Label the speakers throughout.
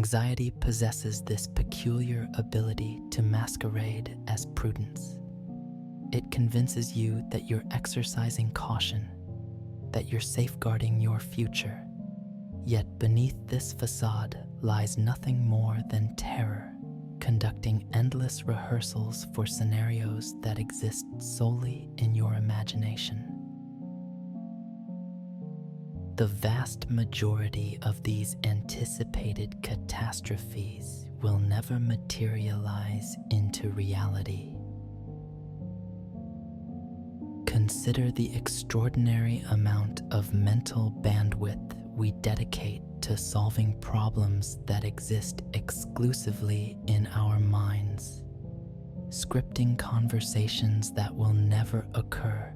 Speaker 1: Anxiety possesses this peculiar ability to masquerade as prudence. It convinces you that you're exercising caution, that you're safeguarding your future. Yet beneath this facade lies nothing more than terror, conducting endless rehearsals for scenarios that exist solely in your imagination. The vast majority of these anticipated catastrophes will never materialize into reality. Consider the extraordinary amount of mental bandwidth we dedicate to solving problems that exist exclusively in our minds, scripting conversations that will never occur,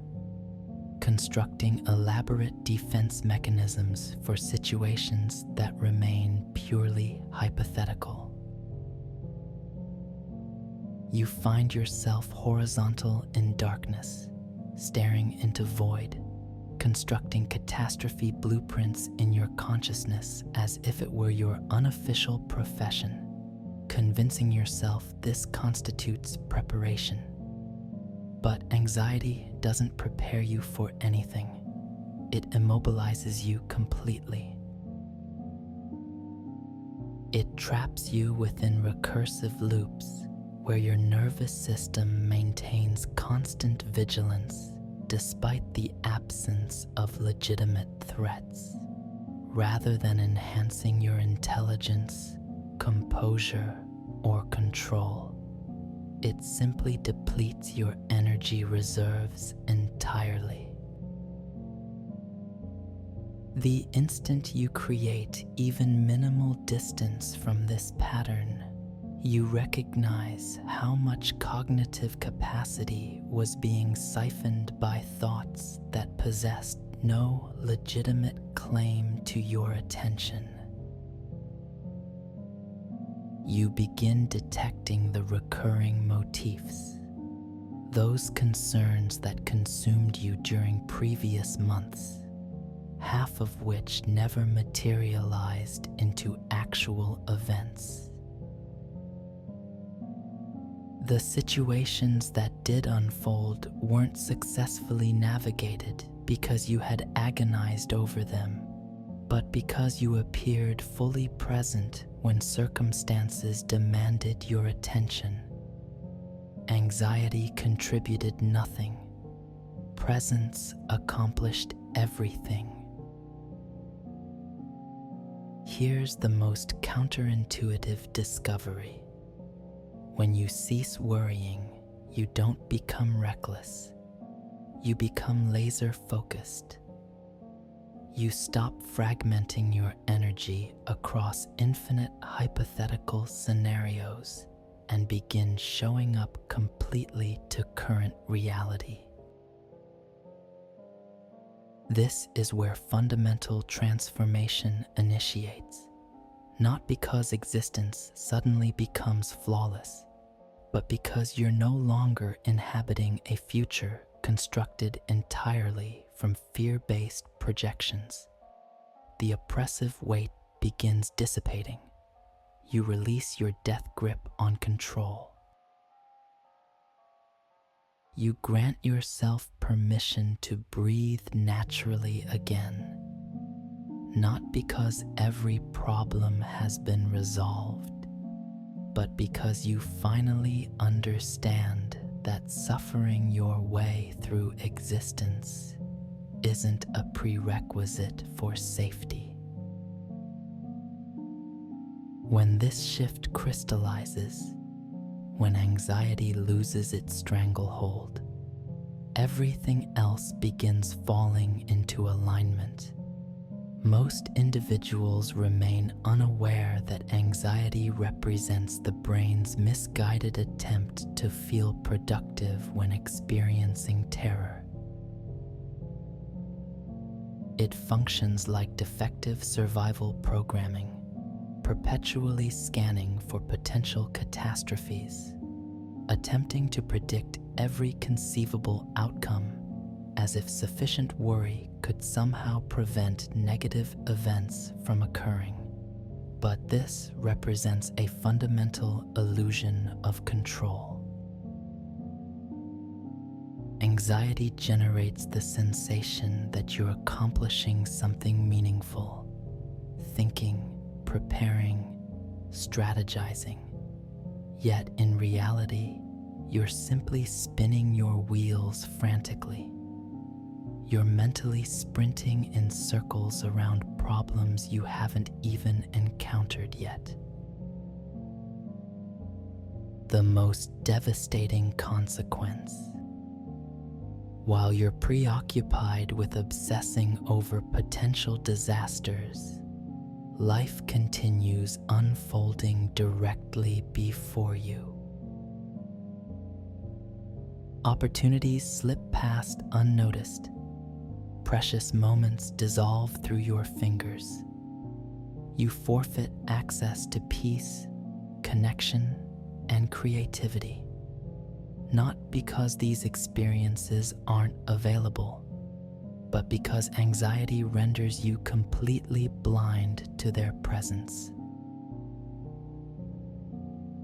Speaker 1: constructing elaborate defense mechanisms for situations that remain purely hypothetical. You find yourself horizontal in darkness, staring into void, constructing catastrophe blueprints in your consciousness as if it were your unofficial profession, convincing yourself this constitutes preparation. But anxiety doesn't prepare you for anything. It immobilizes you completely. It traps you within recursive loops where your nervous system maintains constant vigilance despite the absence of legitimate threats. Rather than enhancing your intelligence, composure, or control, it simply depletes your energy reserves entirely. The instant you create even minimal distance from this pattern, you recognize how much cognitive capacity was being siphoned by thoughts that possessed no legitimate claim to your attention. You begin detecting the recurring motifs, those concerns that consumed you during previous months, half of which never materialized into actual events. The situations that did unfold weren't successfully navigated because you had agonized over them, but because you appeared fully present when circumstances demanded your attention. Anxiety contributed nothing. Presence accomplished everything. Here's the most counterintuitive discovery. When you cease worrying, you don't become reckless. You become laser-focused. You stop fragmenting your energy across infinite hypothetical scenarios and begin showing up completely to current reality. This is where fundamental transformation initiates, not because existence suddenly becomes flawless, but because you're no longer inhabiting a future constructed entirely from fear-based projections. The oppressive weight begins dissipating. You release your death grip on control. You grant yourself permission to breathe naturally again, not because every problem has been resolved, but because you finally understand that suffering your way through existence isn't a prerequisite for safety. When this shift crystallizes, when anxiety loses its stranglehold, everything else begins falling into alignment. Most individuals remain unaware that anxiety represents the brain's misguided attempt to feel productive when experiencing terror. It functions like defective survival programming, perpetually scanning for potential catastrophes, attempting to predict every conceivable outcome as if sufficient worry could somehow prevent negative events from occurring. But this represents a fundamental illusion of control. Anxiety generates the sensation that you're accomplishing something meaningful, thinking, preparing, strategizing. Yet in reality, you're simply spinning your wheels frantically. You're mentally sprinting in circles around problems you haven't even encountered yet. The most devastating consequence. While you're preoccupied with obsessing over potential disasters, life continues unfolding directly before you. Opportunities slip past unnoticed. Precious moments dissolve through your fingers. You forfeit access to peace, connection, and creativity. Not because these experiences aren't available, but because anxiety renders you completely blind to their presence.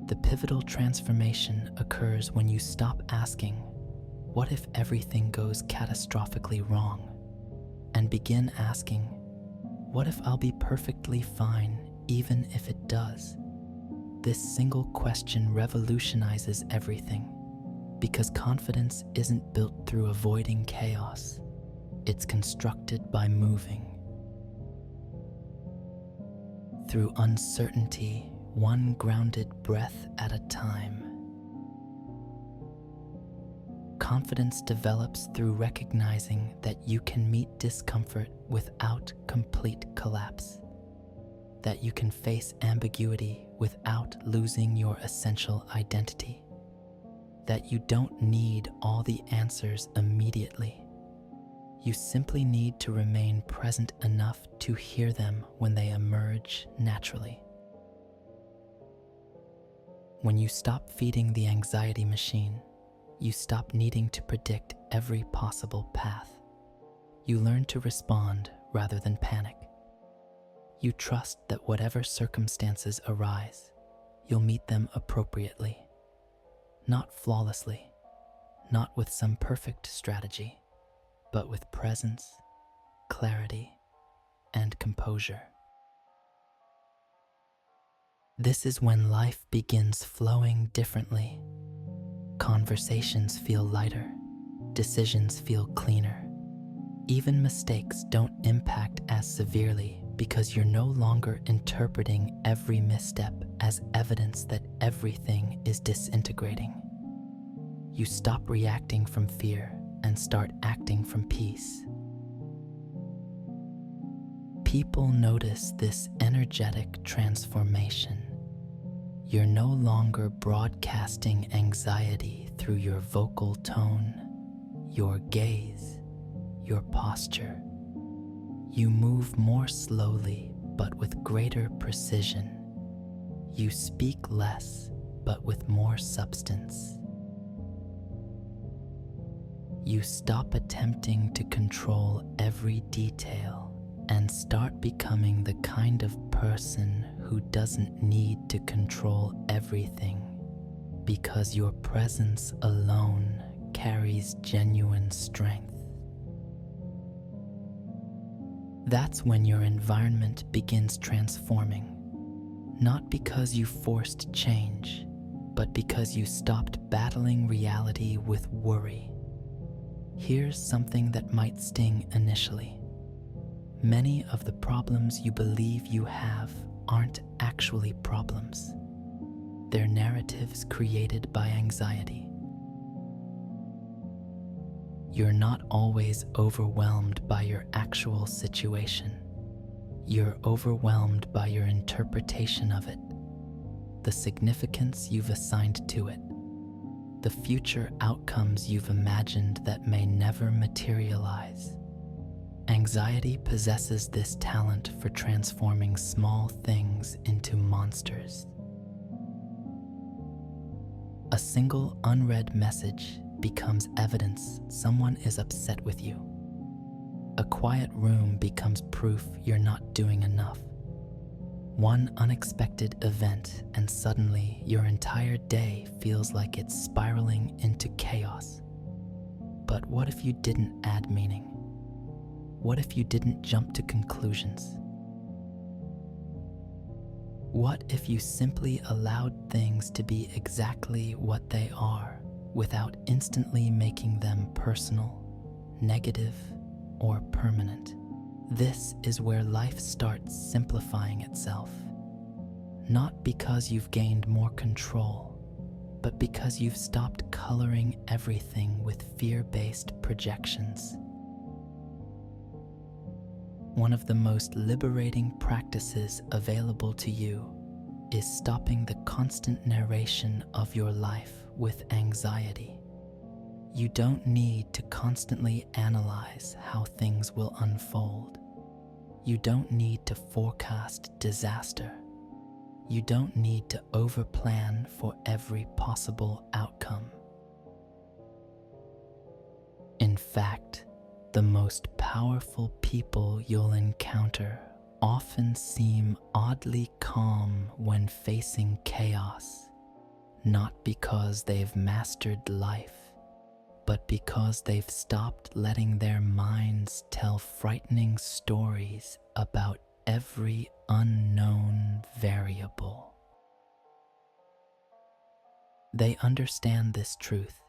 Speaker 1: The pivotal transformation occurs when you stop asking, "What if everything goes catastrophically wrong?" and begin asking, "What if I'll be perfectly fine even if it does?" This single question revolutionizes everything, because confidence isn't built through avoiding chaos. It's constructed by moving through uncertainty, one grounded breath at a time. Confidence develops through recognizing that you can meet discomfort without complete collapse, that you can face ambiguity without losing your essential identity, that you don't need all the answers immediately. You simply need to remain present enough to hear them when they emerge naturally. When you stop feeding the anxiety machine, you stop needing to predict every possible path. You learn to respond rather than panic. You trust that whatever circumstances arise, you'll meet them appropriately. Not flawlessly, not with some perfect strategy, but with presence, clarity, and composure. This is when life begins flowing differently. Conversations feel lighter, decisions feel cleaner. Even mistakes don't impact as severely because you're no longer interpreting every misstep as evidence that everything is disintegrating. You stop reacting from fear and start acting from peace. People notice this energetic transformation. You're no longer broadcasting anxiety through your vocal tone, your gaze, your posture. You move more slowly but with greater precision. You speak less but with more substance. You stop attempting to control every detail and start becoming the kind of person who doesn't need to control everything, because your presence alone carries genuine strength. That's when your environment begins transforming, not because you forced change, but because you stopped battling reality with worry. Here's something that might sting initially. Many of the problems you believe you have aren't actually problems. They're narratives created by anxiety. You're not always overwhelmed by your actual situation. You're overwhelmed by your interpretation of it, the significance you've assigned to it, the future outcomes you've imagined that may never materialize. Anxiety possesses this talent for transforming small things into monsters. A single unread message becomes evidence someone is upset with you. A quiet room becomes proof you're not doing enough. One unexpected event, and suddenly your entire day feels like it's spiraling into chaos. But what if you didn't add meaning? What if you didn't jump to conclusions? What if you simply allowed things to be exactly what they are without instantly making them personal, negative, or permanent? This is where life starts simplifying itself. Not because you've gained more control, but because you've stopped coloring everything with fear-based projections. One of the most liberating practices available to you is stopping the constant narration of your life with anxiety. You don't need to constantly analyze how things will unfold. You don't need to forecast disaster. You don't need to overplan for every possible outcome. In fact, the most powerful people you'll encounter often seem oddly calm when facing chaos, not because they've mastered life, but because they've stopped letting their minds tell frightening stories about every unknown variable. They understand this truth.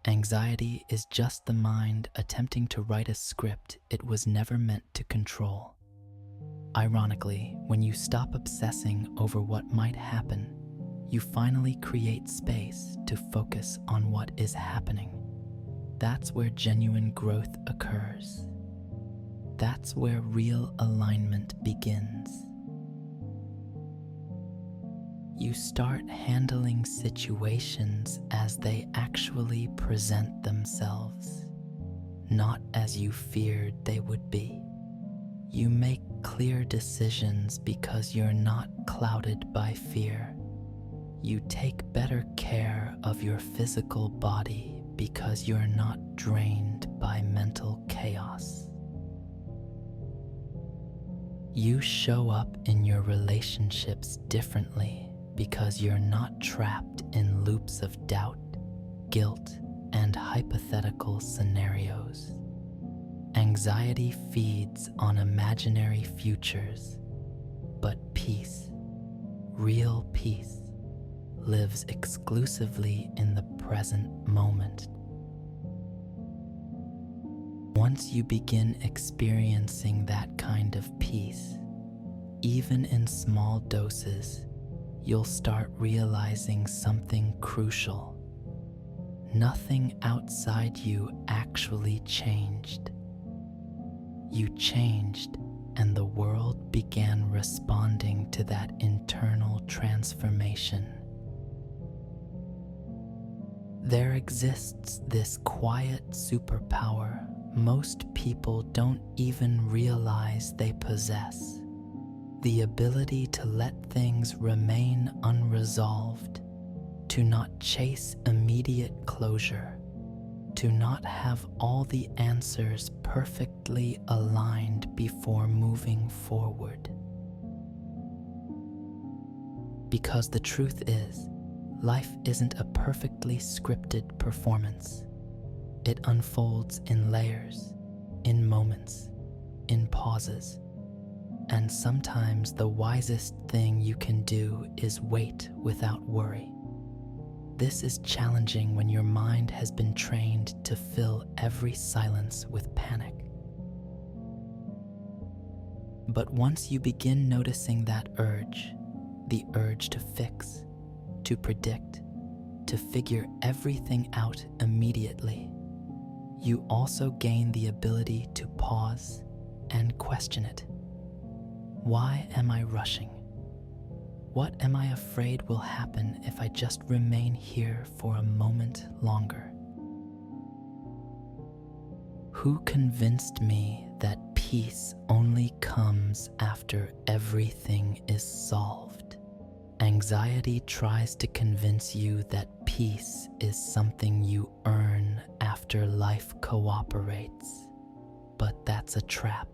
Speaker 1: Anxiety is just the mind attempting to write a script it was never meant to control. Ironically, when you stop obsessing over what might happen, you finally create space to focus on what is happening. That's where genuine growth occurs. That's where real alignment begins. You start handling situations as they actually present themselves, not as you feared they would be. You make clear decisions because you're not clouded by fear. You take better care of your physical body because you're not drained by mental chaos. You show up in your relationships differently because you're not trapped in loops of doubt, guilt, and hypothetical scenarios. Anxiety feeds on imaginary futures, but peace, real peace, lives exclusively in the present moment. Once you begin experiencing that kind of peace, even in small doses, you'll start realizing something crucial. Nothing outside you actually changed. You changed, and the world began responding to that internal transformation. There exists this quiet superpower most people don't even realize they possess. The ability to let things remain unresolved, to not chase immediate closure, to not have all the answers perfectly aligned before moving forward. Because the truth is, life isn't a perfectly scripted performance. It unfolds in layers, in moments, in pauses. And sometimes the wisest thing you can do is wait without worry. This is challenging when your mind has been trained to fill every silence with panic. But once you begin noticing that urge, the urge to fix, to predict, to figure everything out immediately, you also gain the ability to pause and question it. Why am I rushing? What am I afraid will happen if I just remain here for a moment longer? Who convinced me that peace only comes after everything is solved? Anxiety tries to convince you that peace is something you earn after life cooperates, but that's a trap.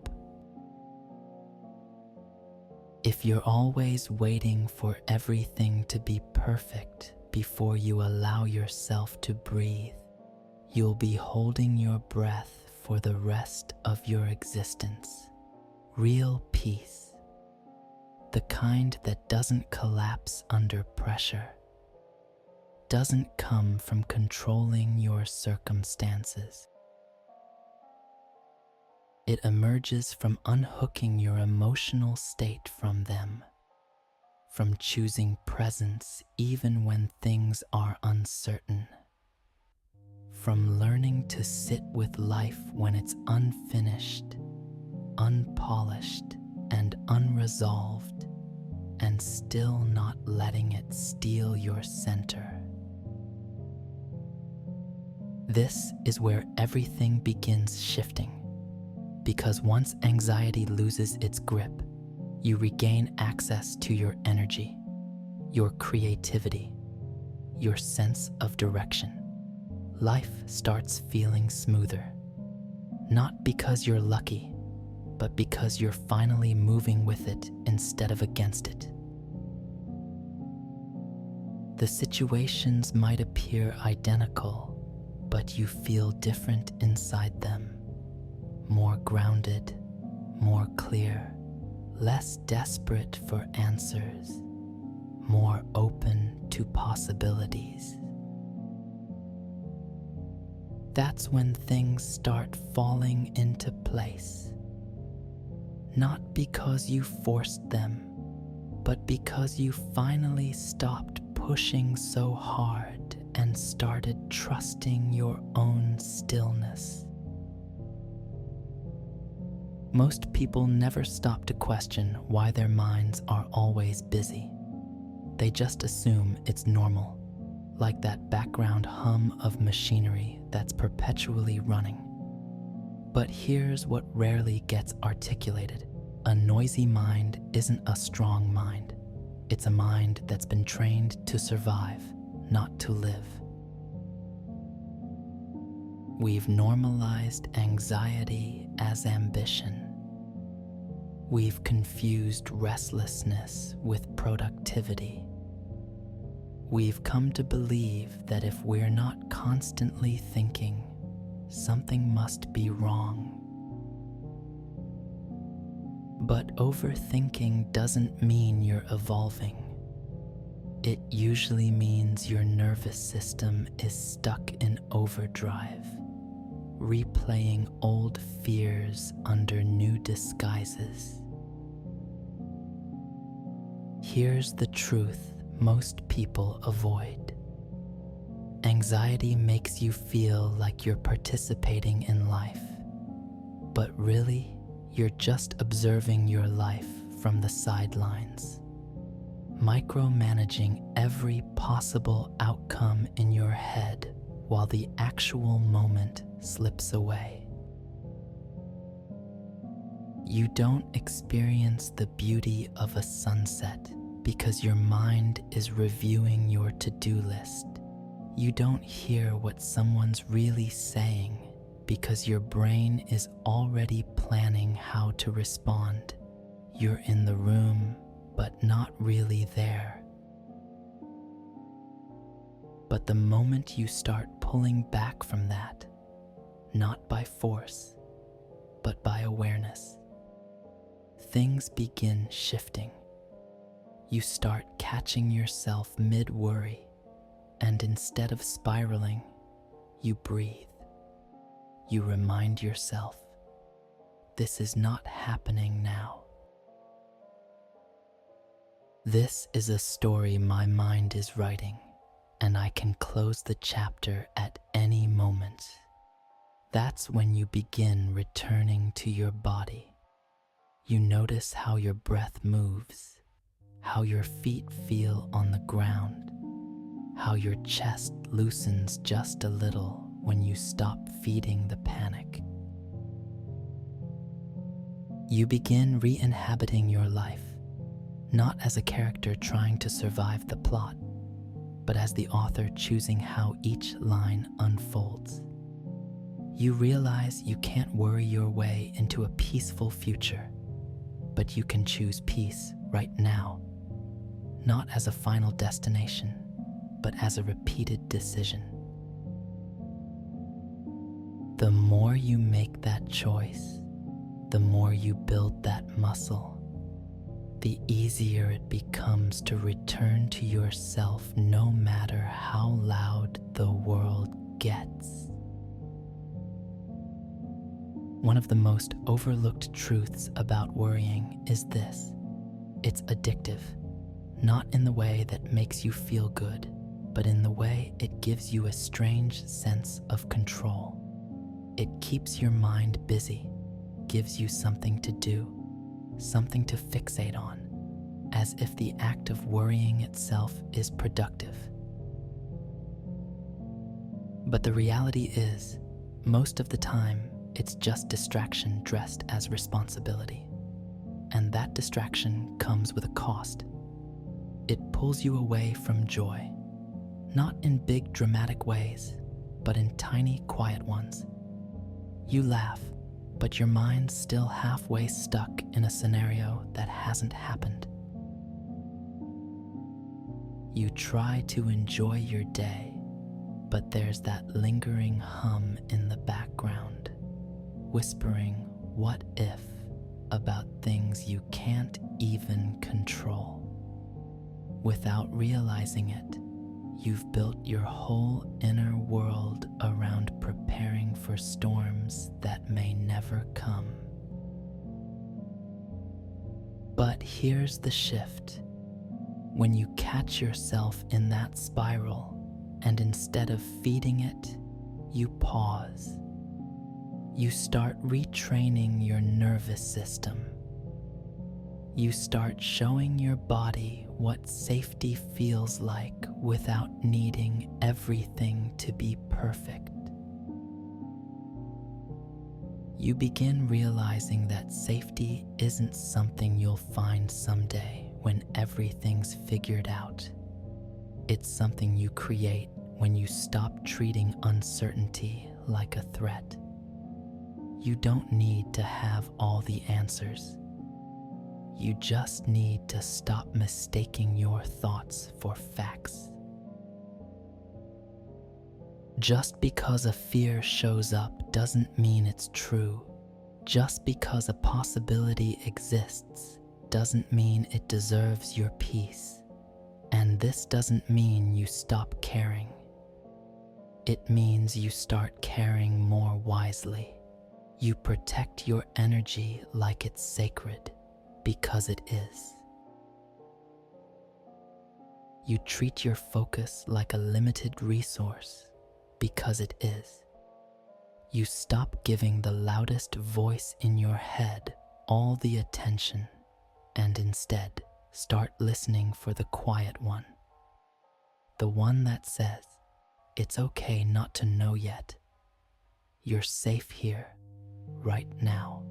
Speaker 1: If you're always waiting for everything to be perfect before you allow yourself to breathe, you'll be holding your breath for the rest of your existence. Real peace, the kind that doesn't collapse under pressure, doesn't come from controlling your circumstances. It emerges from unhooking your emotional state from them, from choosing presence even when things are uncertain, from learning to sit with life when it's unfinished, unpolished, and unresolved, and still not letting it steal your center. This is where everything begins shifting, because once anxiety loses its grip, you regain access to your energy, your creativity, your sense of direction. Life starts feeling smoother, not because you're lucky, but because you're finally moving with it instead of against it. The situations might appear identical, but you feel different inside them. More grounded, more clear, less desperate for answers, more open to possibilities. That's when things start falling into place. Not because you forced them, but because you finally stopped pushing so hard and started trusting your own stillness. Most people never stop to question why their minds are always busy. They just assume it's normal, like that background hum of machinery that's perpetually running. But here's what rarely gets articulated. A noisy mind isn't a strong mind. It's a mind that's been trained to survive, not to live. We've normalized anxiety as ambition. We've confused restlessness with productivity. We've come to believe that if we're not constantly thinking, something must be wrong. But overthinking doesn't mean you're evolving. It usually means your nervous system is stuck in overdrive, replaying old fears under new disguises. Here's the truth most people avoid. Anxiety makes you feel like you're participating in life, but really, you're just observing your life from the sidelines, micromanaging every possible outcome in your head while the actual moment slips away. You don't experience the beauty of a sunset because your mind is reviewing your to-do list. You don't hear what someone's really saying because your brain is already planning how to respond. You're in the room, but not really there. But the moment you start pulling back from that, not by force, but by awareness, things begin shifting. You start catching yourself mid-worry, and instead of spiraling, you breathe. You remind yourself, this is not happening now. This is a story my mind is writing, and I can close the chapter at any moment. That's when you begin returning to your body. You notice how your breath moves, how your feet feel on the ground, how your chest loosens just a little when you stop feeding the panic. You begin re-inhabiting your life, not as a character trying to survive the plot, but as the author choosing how each line unfolds. You realize you can't worry your way into a peaceful future, but you can choose peace right now, not as a final destination, but as a repeated decision. The more you make that choice, the more you build that muscle, the easier it becomes to return to yourself no matter how loud the world gets. One of the most overlooked truths about worrying is this: it's addictive, not in the way that makes you feel good, but in the way it gives you a strange sense of control. It keeps your mind busy, gives you something to do, something to fixate on, as if the act of worrying itself is productive. But the reality is, most of the time, it's just distraction dressed as responsibility. And that distraction comes with a cost. It pulls you away from joy, not in big dramatic ways, but in tiny, quiet ones. You laugh, but your mind's still halfway stuck in a scenario that hasn't happened. You try to enjoy your day, but there's that lingering hum in the background, whispering what if about things you can't even control. Without realizing it, you've built your whole inner world around preparing for storms that may never come. But here's the shift. When you catch yourself in that spiral, and instead of feeding it, you pause. You start retraining your nervous system. You start showing your body what safety feels like without needing everything to be perfect. You begin realizing that safety isn't something you'll find someday when everything's figured out. It's something you create when you stop treating uncertainty like a threat. You don't need to have all the answers. You just need to stop mistaking your thoughts for facts. Just because a fear shows up doesn't mean it's true. Just because a possibility exists doesn't mean it deserves your peace. And this doesn't mean you stop caring. It means you start caring more wisely. You protect your energy like it's sacred, because it is. You treat your focus like a limited resource, because it is. You stop giving the loudest voice in your head all the attention, and instead start listening for the quiet one. The one that says, it's okay not to know yet. You're safe here, right now.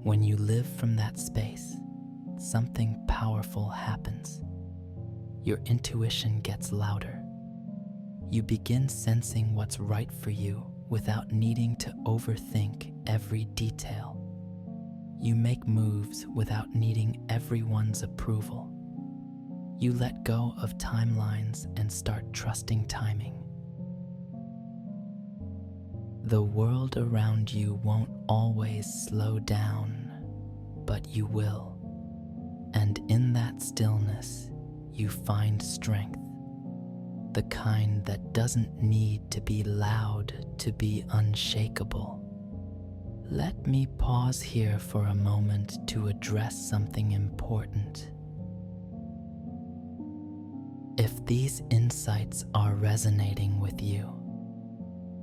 Speaker 1: When you live from that space, something powerful happens. Your intuition gets louder. You begin sensing what's right for you without needing to overthink every detail. You make moves without needing everyone's approval. You let go of timelines and start trusting timing. The world around you won't always slow down, but you will. And in that stillness, you find strength. The kind that doesn't need to be loud to be unshakable. Let me pause here for a moment to address something important. If these insights are resonating with you,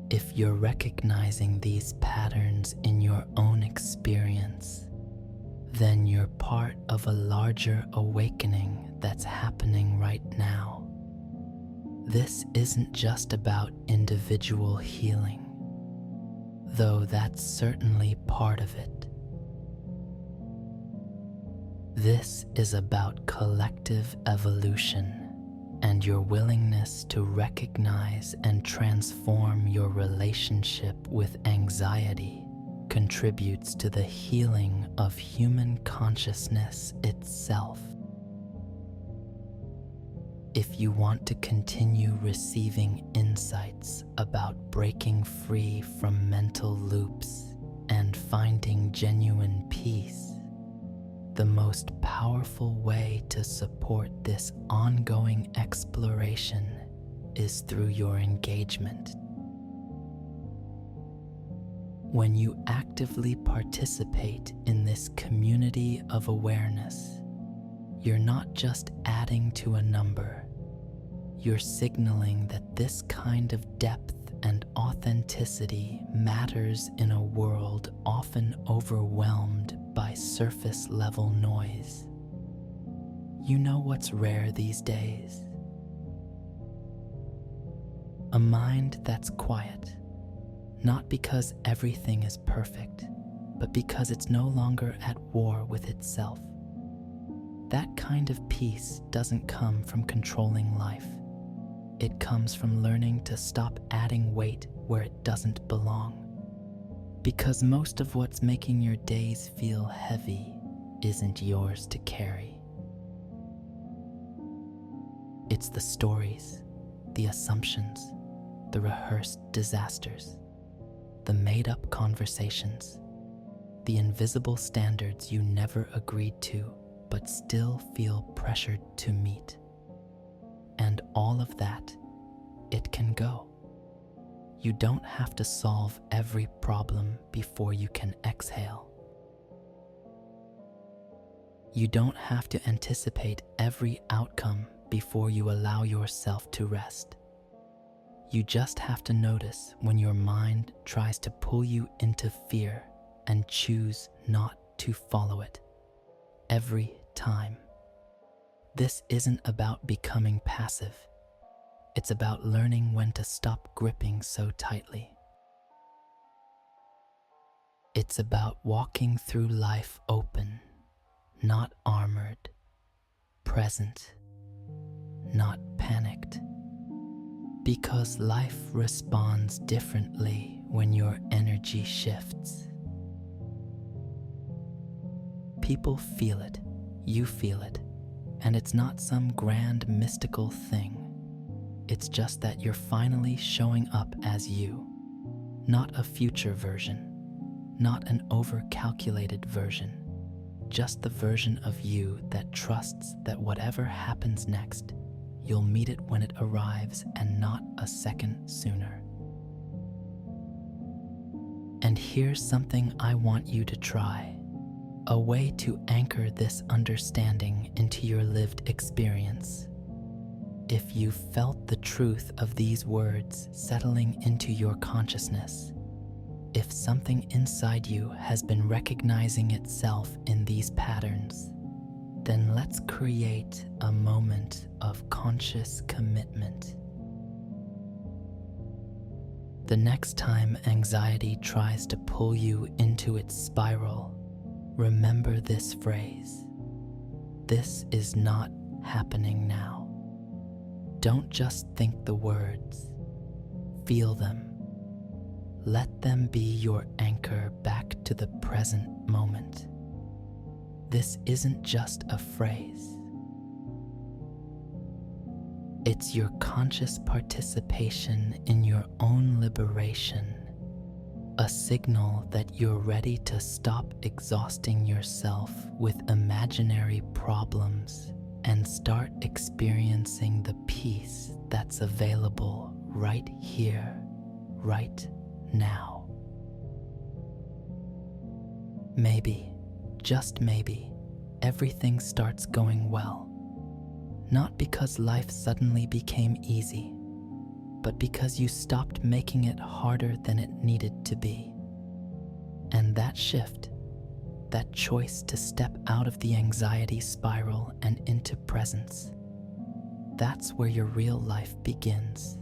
Speaker 1: if you're recognizing these patterns in your own experience, then you're part of a larger awakening that's happening right now. This isn't just about individual healing, though that's certainly part of it. This is about collective evolution and your willingness to recognize and transform your relationship with anxiety, contributes to the healing of human consciousness itself. If you want to continue receiving insights about breaking free from mental loops and finding genuine peace, the most powerful way to support this ongoing exploration is through your engagement. When you actively participate in this community of awareness, you're not just adding to a number, you're signaling that this kind of depth and authenticity matters in a world often overwhelmed by surface-level noise. You know what's rare these days? A mind that's quiet, not because everything is perfect, but because it's no longer at war with itself. That kind of peace doesn't come from controlling life. It comes from learning to stop adding weight where it doesn't belong. Because most of what's making your days feel heavy isn't yours to carry. It's the stories, the assumptions, the rehearsed disasters, the made-up conversations, the invisible standards you never agreed to but still feel pressured to meet. And all of that, it can go. You don't have to solve every problem before you can exhale. You don't have to anticipate every outcome before you allow yourself to rest. You just have to notice when your mind tries to pull you into fear and choose not to follow it. Every time. This isn't about becoming passive. It's about learning when to stop gripping so tightly. It's about walking through life open, not armored, present, not panicked. Because life responds differently when your energy shifts. People feel it, you feel it, and it's not some grand mystical thing. It's just that you're finally showing up as you, not a future version, not an over-calculated version, just the version of you that trusts that whatever happens next, you'll meet it when it arrives and not a second sooner. And here's something I want you to try. A way to anchor this understanding into your lived experience. If you felt the truth of these words settling into your consciousness, if something inside you has been recognizing itself in these patterns, then let's create a moment of conscious commitment. The next time anxiety tries to pull you into its spiral, remember this phrase: this is not happening now. Don't just think the words, feel them. Let them be your anchor back to the present moment. This isn't just a phrase. It's your conscious participation in your own liberation, a signal that you're ready to stop exhausting yourself with imaginary problems and start experiencing the peace that's available right here, right now. Maybe, just maybe, everything starts going well. Not because life suddenly became easy, but because you stopped making it harder than it needed to be. And that shift, that choice to step out of the anxiety spiral and into presence, that's where your real life begins.